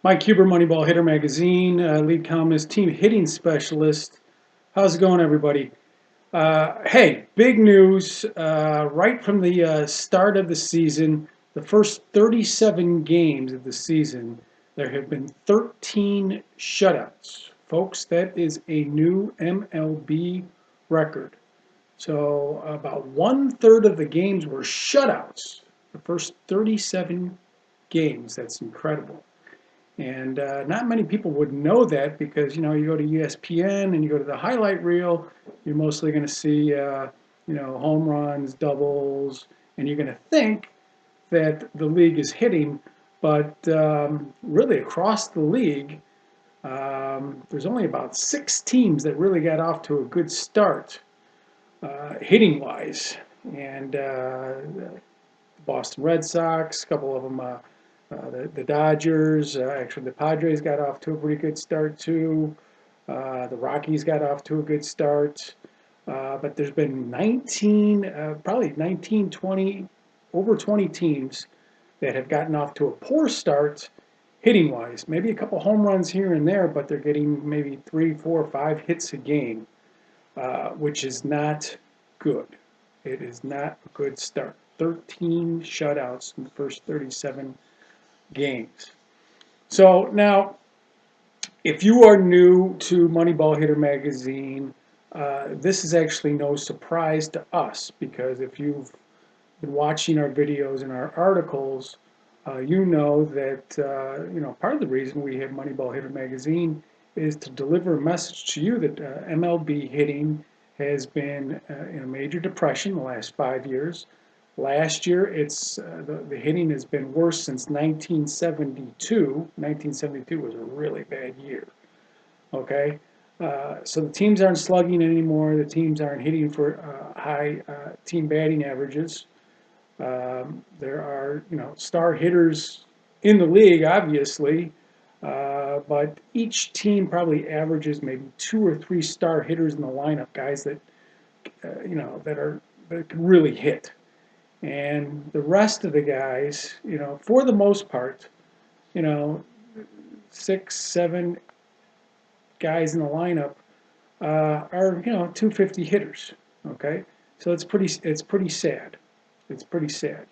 Mike Huber, Moneyball Hitter Magazine, lead columnist, team hitting specialist. How's it going, everybody? Hey, big news. Right from the start of the season, the first 37 games of the season, there have been 13 shutouts. Folks, that is a new MLB record. So about 1/3 of the games were shutouts. The first 37 games. That's incredible. And not many people would know that because, you go to ESPN and you go to the highlight reel, you're mostly going to see, home runs, doubles, and you're going to think that the league is hitting. But really across the league, there's only about 6 teams that really got off to a good start hitting-wise. And the Boston Red Sox, a couple of them, the Dodgers, actually the Padres got off to a pretty good start too. The Rockies got off to a good start. But there's been 19, probably 19, 20, over 20 teams that have gotten off to a poor start hitting-wise. Maybe a couple home runs here and there, but they're getting maybe 3, 4, 5 hits a game, which is not good. It is not a good start. 13 shutouts in the first 37 games. So now, if you are new to Moneyball Hitter Magazine, this is actually no surprise to us, because if you've been watching our videos and our articles, you know that part of the reason we have Moneyball Hitter Magazine is to deliver a message to you that MLB hitting has been in a major depression the last 5 years. Last year, the hitting has been worse since 1972. 1972 was a really bad year. Okay, so the teams aren't slugging anymore. The teams aren't hitting for high team batting averages. There are star hitters in the league, obviously, but each team probably averages maybe 2 or 3 star hitters in the lineup, guys that that can really hit. And the rest of the guys, for the most part, 6, 7 guys in the lineup are 250 hitters. Okay, so it's pretty sad. It's pretty sad.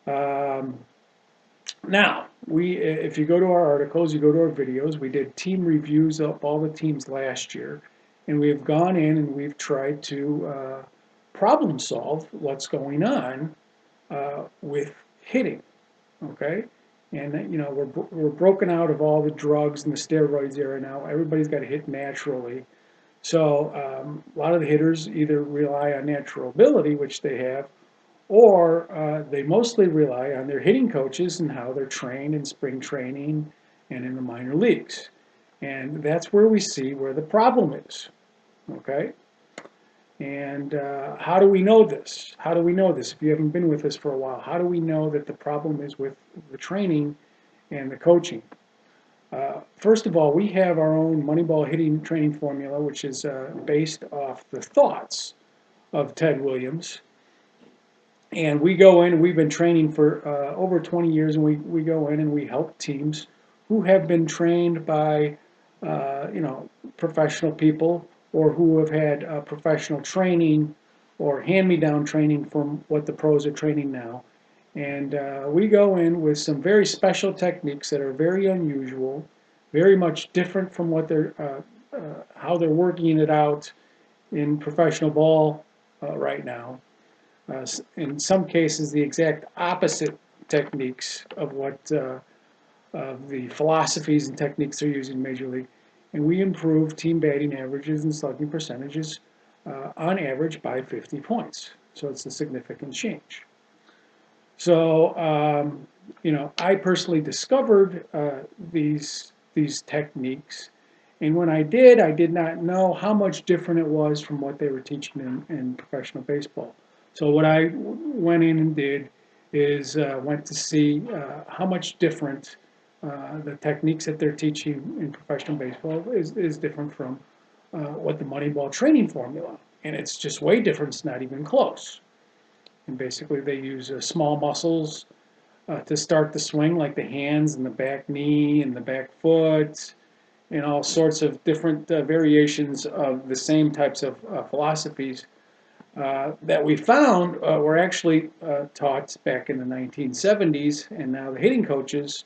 Now, if you go to our articles, you go to our videos, we did team reviews of all the teams last year, and we've gone in and we've tried to problem solve what's going on with hitting, okay? And we're broken out of all the drugs and the steroids era now. Everybody's got to hit naturally. So a lot of the hitters either rely on natural ability, which they have, or they mostly rely on their hitting coaches and how they're trained in spring training and in the minor leagues. And that's where we see where the problem is, okay? And how do we know this? How do we know this? If you haven't been with us for a while, how do we know that the problem is with the training and the coaching? First of all, we have our own Moneyball hitting training formula, which is based off the thoughts of Ted Williams. And we go in, and we've been training for over 20 years, and we go in and we help teams who have been trained by professional people, or who have had professional training or hand-me-down training from what the pros are training now. And we go in with some very special techniques that are very unusual, very much different from what how they're working it out in professional ball right now. In some cases, the exact opposite techniques of what of the philosophies and techniques they're using in Major League. And we improve team batting averages and slugging percentages on average by 50 points. So it's a significant change. So, I personally discovered these techniques. And when I did not know how much different it was from what they were teaching in professional baseball. So what I went in and did is went to see how much different the techniques that they're teaching in professional baseball is different from what the Moneyball training formula. And it's just way different. It's not even close. And basically they use small muscles to start the swing, like the hands and the back knee and the back foot, and all sorts of different variations of the same types of philosophies that we found were actually taught back in the 1970s, and now the hitting coaches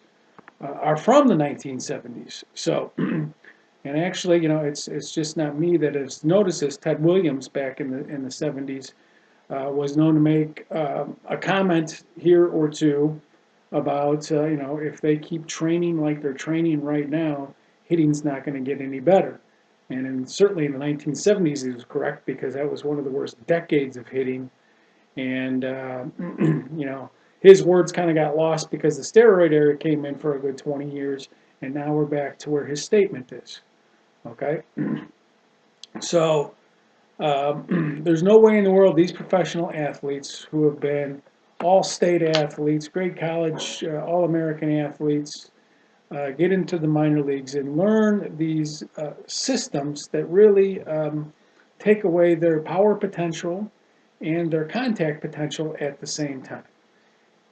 are from the 1970s. So, and actually, it's just not me that has noticed this. Ted Williams back in the 70s was known to make a comment here or two about if they keep training like they're training right now, hitting's not going to get any better. And certainly in the 1970s, he was correct, because that was one of the worst decades of hitting. And his words kind of got lost because the steroid era came in for a good 20 years, and now we're back to where his statement is. Okay, so there's no way in the world these professional athletes who have been all-state athletes, great college, all-American athletes, get into the minor leagues and learn these systems that really take away their power potential and their contact potential at the same time.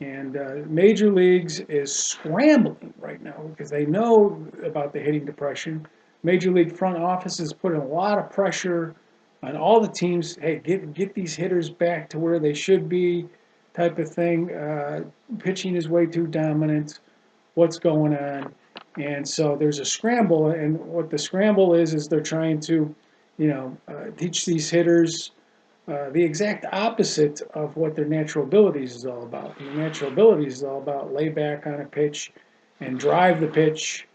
And Major Leagues is scrambling right now because they know about the hitting depression. Major League front offices putting a lot of pressure on all the teams. Hey, get these hitters back to where they should be, type of thing. Pitching is way too dominant. What's going on? And so there's a scramble, and what the scramble is they're trying to, teach these hitters the exact opposite of what their natural abilities is all about. And the natural abilities is all about lay back on a pitch and drive the pitch,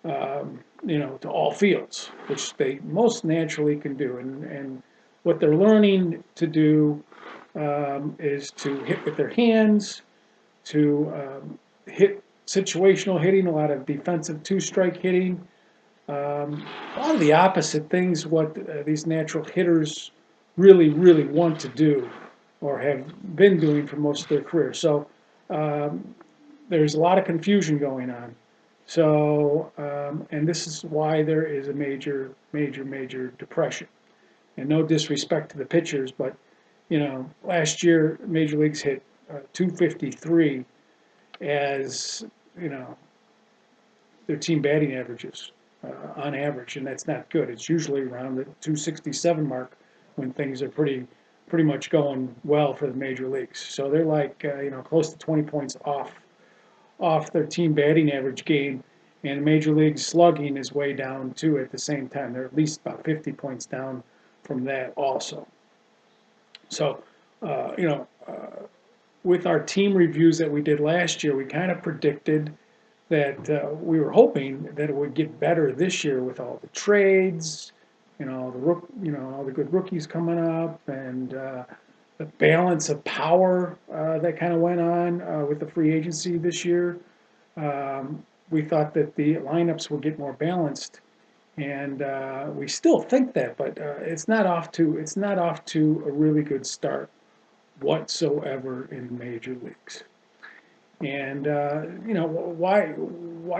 to all fields, which they most naturally can do. And what they're learning to do is to hit with their hands, to hit situational hitting, a lot of defensive two-strike hitting, a lot of the opposite things what these natural hitters really, really want to do or have been doing for most of their career. So there's a lot of confusion going on. So, and this is why there is a major, major, major depression. And no disrespect to the pitchers, but, last year Major Leagues hit 253 as, their team batting averages on average, and that's not good. It's usually around the 267 mark when things are pretty much going well for the major leagues. So they're like close to 20 points off their team batting average game, and major league slugging is way down too at the same time. They're at least about 50 points down from that also. So with our team reviews that we did last year, we kind of predicted that we were hoping that it would get better this year with all the trades, all the good rookies coming up, and the balance of power that kind of went on with the free agency this year. We thought that the lineups would get more balanced, and we still think that, but it's not off to a really good start whatsoever in the major leagues. And why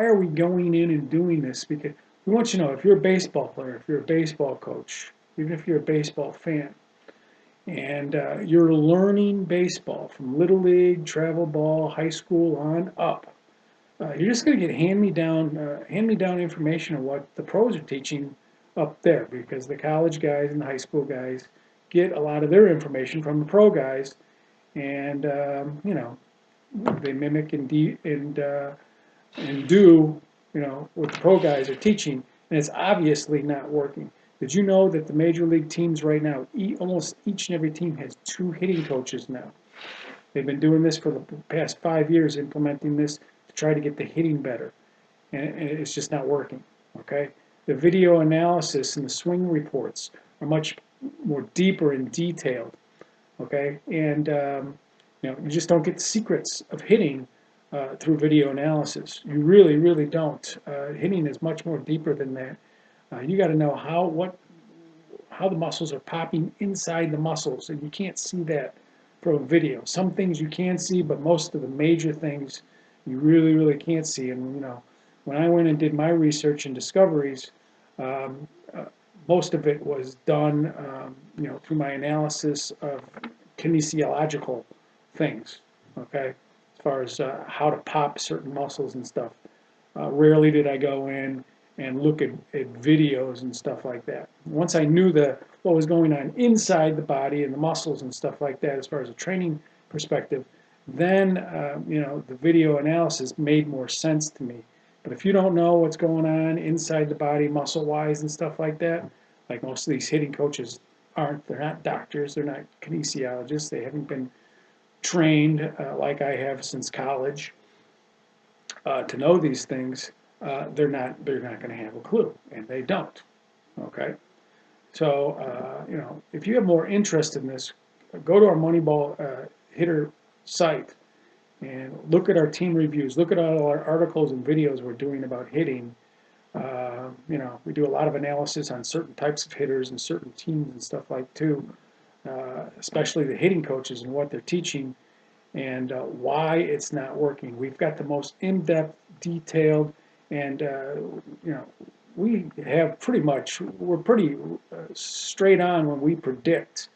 are we going in and doing this? Because we want you to know, if you're a baseball player, if you're a baseball coach, even if you're a baseball fan, and you're learning baseball from little league, travel ball, high school on up, you're just going to get hand-me-down information of what the pros are teaching up there, because the college guys and the high school guys get a lot of their information from the pro guys, and they mimic and do what the pro guys are teaching, and it's obviously not working. Did you know that the major league teams right now, almost each and every team has 2 hitting coaches now? They've been doing this for the past 5 years, implementing this to try to get the hitting better, and it's just not working. Okay, the video analysis and the swing reports are much more deeper and detailed. Okay, and you just don't get the secrets of hitting through video analysis. You really, really don't. Hitting is much more deeper than that. You got to know how the muscles are popping inside the muscles, and you can't see that from a video. Some things you can see, but most of the major things you really, really can't see. And when I went and did my research and discoveries, most of it was done, through my analysis of kinesiological things. Okay, as far as how to pop certain muscles and stuff. Rarely did I go in and look at videos and stuff like that. Once I knew what was going on inside the body and the muscles and stuff like that, as far as a training perspective, then the video analysis made more sense to me. But if you don't know what's going on inside the body, muscle-wise and stuff like that, like most of these hitting coaches aren't. They're not doctors. They're not kinesiologists. They haven't been trained like I have since college to know these things. They're not going to have a clue, and they don't. Okay, so if you have more interest in this, go to our Moneyball hitter site and look at our team reviews. Look at all our articles and videos we're doing about hitting. We do a lot of analysis on certain types of hitters and certain teams and stuff like too, especially the hitting coaches and what they're teaching and why it's not working. We've got the most in-depth, detailed, and we have we're pretty straight on when we predict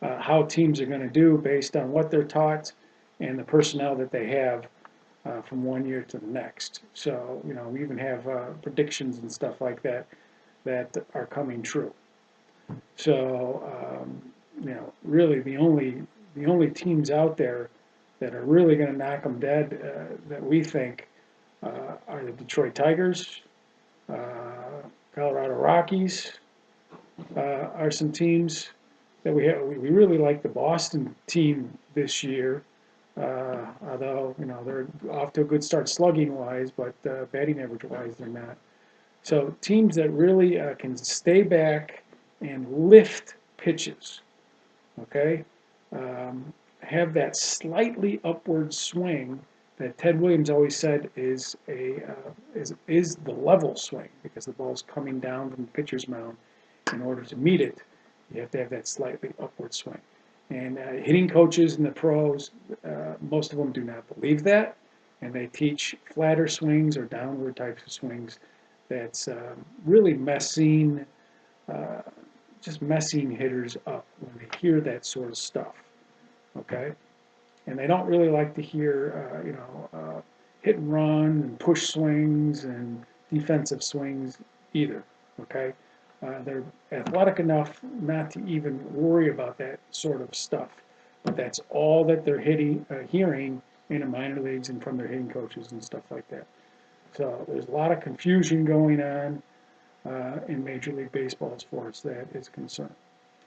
how teams are going to do based on what they're taught and the personnel that they have from one year to the next. So, we even have predictions and stuff like that that are coming true. So, really the only teams out there that are really going to knock them dead that we think are the Detroit Tigers, Colorado Rockies are some teams that we have. We really like the Boston team this year. Although they're off to a good start slugging wise, but batting average wise they're not. So teams that really can stay back and lift pitches, okay, have that slightly upward swing that Ted Williams always said is the level swing, because the ball's coming down from the pitcher's mound. In order to meet it, you have to have that slightly upward swing. And hitting coaches and the pros, most of them do not believe that, and they teach flatter swings or downward types of swings. That's really messing hitters up when they hear that sort of stuff. Okay, and they don't really like to hear hit and run and push swings and defensive swings either. Okay. They're athletic enough not to even worry about that sort of stuff, but that's all that they're hearing in the minor leagues and from their hitting coaches and stuff like that. So there's a lot of confusion going on in Major League Baseball as far as that is concerned.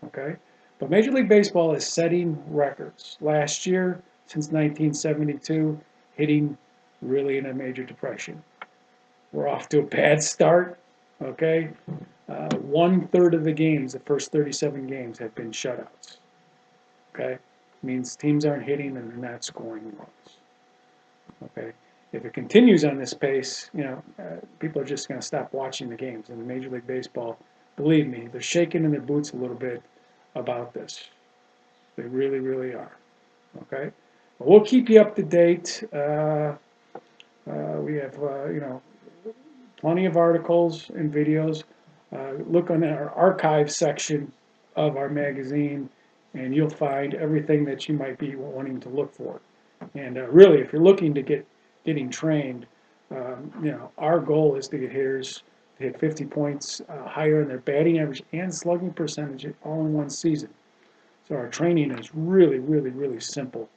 Okay, but Major League Baseball is setting records. Last year, since 1972, hitting really in a major depression. We're off to a bad start. Okay. 1/3 of the games, the first 37 games, have been shutouts. Okay, it means teams aren't hitting and they're not scoring runs. Okay, if it continues on this pace, people are just going to stop watching the games. And in Major League Baseball, believe me, they're shaking in their boots a little bit about this. They really, really are. Okay, but we'll keep you up to date. We have, plenty of articles and videos. Look on our archive section of our magazine, and you'll find everything that you might be wanting to look for. And really, if you're looking to getting trained, our goal is to get hitters to hit 50 points higher in their batting average and slugging percentage all in one season. So our training is really, really, really simple,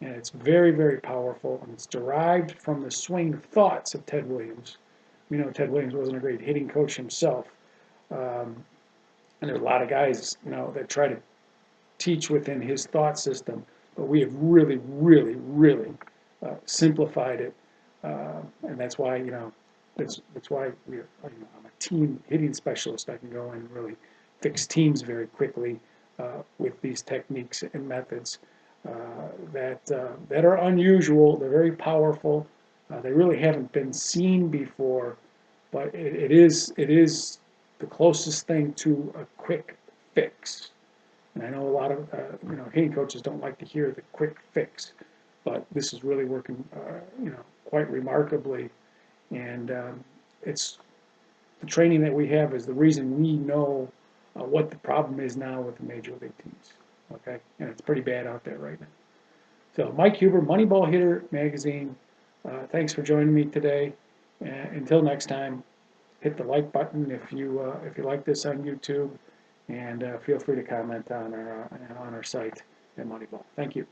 and it's very, very powerful, and it's derived from the swing thoughts of Ted Williams. We know Ted Williams wasn't a great hitting coach himself. And there's a lot of guys, that try to teach within his thought system, but we have really, really, really simplified it, and that's why, that's why I'm a team hitting specialist. I can go in and really fix teams very quickly with these techniques and methods that are unusual. They're very powerful. They really haven't been seen before, but it is the closest thing to a quick fix. And I know a lot of hitting coaches don't like to hear the quick fix, but this is really working quite remarkably. And it's the training that we have is the reason we know what the problem is now with the major league teams. Okay, and it's pretty bad out there right now. So Mike Huber, Moneyball Hitter Magazine. Thanks for joining me today. Until next time, hit the like button if you like this on YouTube, and feel free to comment on our site at Moneyball. Thank you.